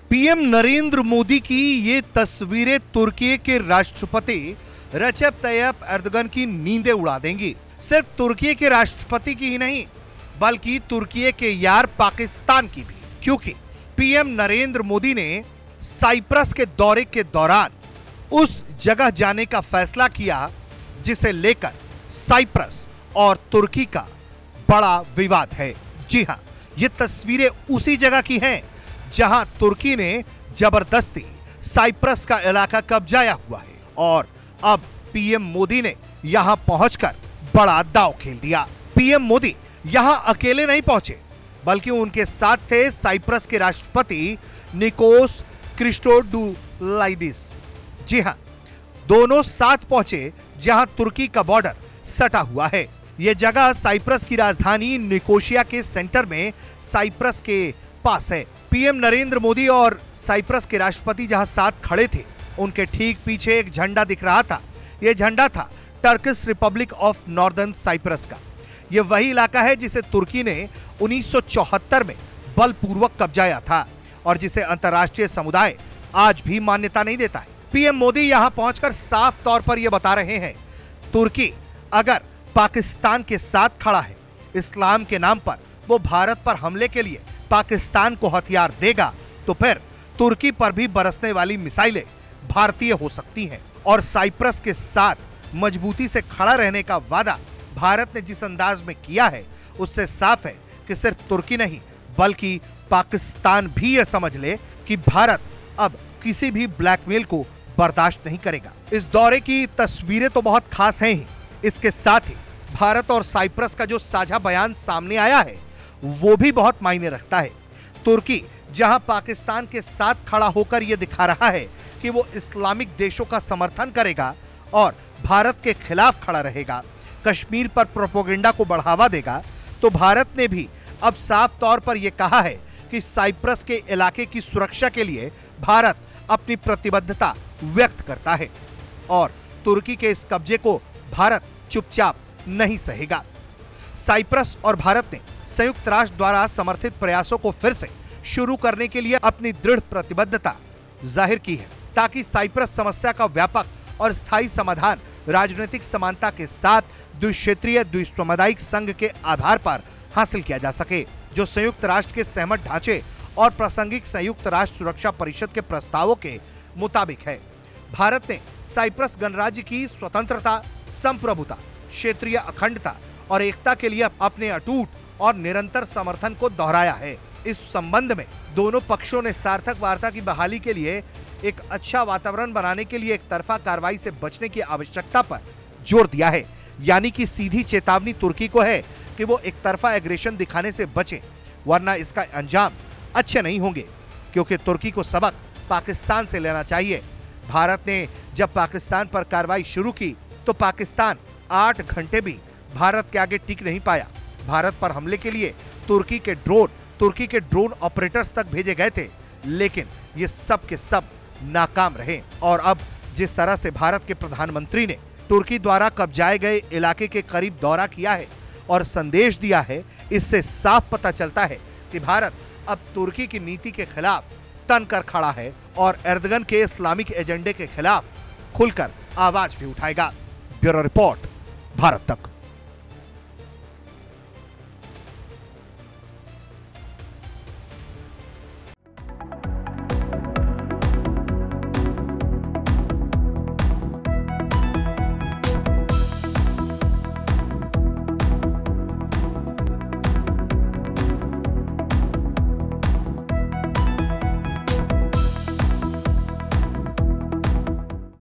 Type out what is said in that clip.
PM Narendra Modi की ये तस्वीरें तुर्की के राष्ट्रपति रजब तैयब एर्दोगन की नींदें उड़ा देंगी। सिर्फ तुर्की के राष्ट्रपति की ही नहीं, बल्कि तुर्की के यार पाकिस्तान की भी, क्योंकि पीएम नरेंद्र मोदी ने साइप्रस के दौरे के दौरान उस जगह जाने का फैसला किया जिसे लेकर साइप्रस और तुर्की का बड़ा विवाद है। जी हां, ये तस्वीरें उसी जगह की हैं जहां तुर्की ने जबरदस्ती साइप्रस का इलाका कब्जाया हुआ है और अब पीएम मोदी ने यहां पहुंचकर बड़ा दांव खेल दिया। पीएम मोदी यहां अकेले नहीं पहुंचे, बल्कि उनके साथ थे साइप्रस के राष्ट्रपति निकोस क्रिस्टोडुलाइदिस। जी हां, दोनों साथ पहुंचे जहां तुर्की का बॉर्डर सटा हुआ है। यह जगह साइप्रस की राजधानी निकोशिया के सेंटर में साइप्रस के पास है। पीएम नरेंद्र मोदी और साइप्रस के राष्ट्रपति जहां साथ खड़े थे, उनके ठीक पीछे एक झंडा दिख रहा था। यह झंडा था Turkish Republic of Northern Cyprus का। यह वही इलाका है जिसे तुर्की ने 1974 में बलपूर्वक कब्जाया था और जिसे अंतर्राष्ट्रीय समुदाय आज भी मान्यता नहीं देता है। पीएम मोदी यहां पहुंचकर साफ तौर पर यह बता रहे हैं, तुर्की अगर पाकिस्तान के साथ खड़ा है, इस्लाम के नाम पर वो भारत पर हमले के लिए पाकिस्तान को हथियार देगा, तो फिर तुर्की पर भी बरसने वाली मिसाइलें भारतीय हो सकती हैं। और साइप्रस के साथ मजबूती से खड़ा रहने का वादा भारत ने जिस अंदाज में किया है, उससे साफ है कि सिर्फ तुर्की नहीं, बल्कि पाकिस्तान भी यह समझ ले कि भारत अब किसी भी ब्लैकमेल को बर्दाश्त नहीं करेगा। इस दौरे की तस्वीरें तो बहुत खास हैं ही, इसके साथ ही भारत और साइप्रस का जो साझा बयान सामने आया है, वो भी बहुत मायने रखता है। तुर्की जहां पाकिस्तान के साथ खड़ा होकर यह दिखा रहा है कि वो इस्लामिक देशों का समर्थन करेगा और भारत के खिलाफ खड़ा रहेगा, कश्मीर पर प्रोपेगेंडा को बढ़ावा देगा, तो भारत ने भी अब साफ तौर पर यह कहा है कि साइप्रस के इलाके की सुरक्षा के लिए भारत अपनी प्रतिबद्धता व्यक्त करता है और तुर्की के इस कब्जे को भारत चुपचाप नहीं सहेगा। साइप्रस और भारत ने संयुक्त राष्ट्र द्वारा समर्थित प्रयासों को फिर से शुरू करने के लिए अपनी दृढ़ प्रतिबद्धता जाहिर की है, ताकि साइप्रस समस्या का व्यापक और स्थायी समाधान राजनीतिक समानता के साथ द्विक्षेत्रीय द्विसामुदायिक संघ के आधार पर हासिल किया जा सके, जो संयुक्त राष्ट्र के सहमत ढांचे और प्रासंगिक संयुक्त राष्ट्र सुरक्षा परिषद के प्रस्तावों के मुताबिक है। भारत ने साइप्रस गणराज्य की स्वतंत्रता, संप्रभुता, क्षेत्रीय अखंडता और एकता के लिए अपने अटूट और निरंतर समर्थन को दोहराया है। इस संबंध में दोनों पक्षों ने सार्थक वार्ता की बहाली के लिए एक अच्छा वातावरण बनाने के लिए एक तरफा कार्रवाई से बचने की आवश्यकता पर जोर दिया है। यानी कि सीधी चेतावनी तुर्की को है कि वो एक तरफा एग्रेशन दिखाने से बचे, वरना इसका अंजाम अच्छे नहीं होंगे, क्योंकि तुर्की को सबक पाकिस्तान से लेना चाहिए। भारत ने जब पाकिस्तान पर कार्रवाई शुरू की तो पाकिस्तान 8 घंटे भी भारत के आगे टिक नहीं पाया। भारत पर हमले के लिए तुर्की के ड्रोन ऑपरेटर्स तक भेजे गए थे, लेकिन ये सब के सब नाकाम रहे। और अब जिस तरह से भारत के प्रधानमंत्री ने तुर्की द्वारा कब्जाए गए इलाके के करीब दौरा किया है और संदेश दिया है, इससे साफ पता चलता है कि भारत अब तुर्की की नीति के खिलाफ तनकर खड़ा है और एर्दोगन के इस्लामिक एजेंडे के खिलाफ खुलकर आवाज भी उठाएगा। ब्यूरो रिपोर्ट, भारत तक।